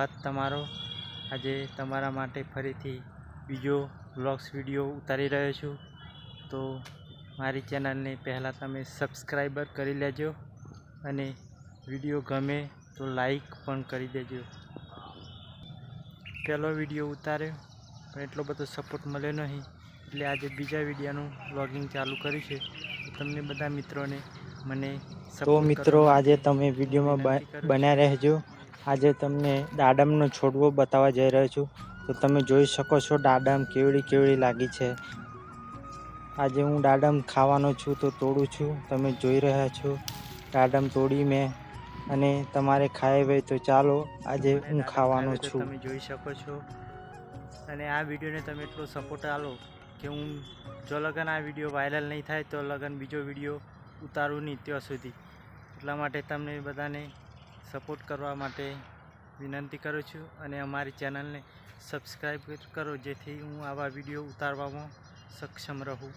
સ્વાગત તમારો। આજે તમારા માટે ફરીથી બીજો વ્લોગ્સ વિડીયો ઉતારી રહ્યો છું। તો મારી ચેનલને પહેલાં તમે સબસ્ક્રાઈબર કરી લેજો અને વિડીયો ગમે તો લાઈક પણ કરી દેજો। પહેલો વિડીયો ઉતાર્યો પણ એટલો બધો સપોર્ટ મળ્યો નહીં, એટલે આજે બીજા વિડીયોનું વ્લોગિંગ ચાલુ કર્યું છે। તો તમને બધા મિત્રોને મને તો મિત્રો આજે તમે વિડીયોમાં બન્યા રહેજો। આજે તમને દાડમનો છોડવો બતાવવા જઈ રહ્યો છું। તો તમે જોઈ શકો છો દાડમ કેવડી લાગી છે। આજે હું દાડમ ખાવાનો છું તો તોડું છું। તમે જોઈ રહ્યા છો દાડમ તોડી મેં, અને તમારે ખાય હોય તો ચાલો આજે હું ખાવાનો છું। તમે જોઈ શકો છો, અને આ વિડીયોને તમે એટલો સપોર્ટ આલો કે હું જો લગન આ વિડીયો વાયરલ નહીં થાય તો લગન બીજો વિડીયો ઉતારું નહીં ત્યાં સુધી। એટલા માટે તમને બધાને સપોર્ટ કરવા માટે વિનંતી કરું છું, અને અમારી ચેનલને સબસ્ક્રાઈબ કરો જેથી હું આવા વિડીયો ઉતારવામાં સક્ષમ રહું।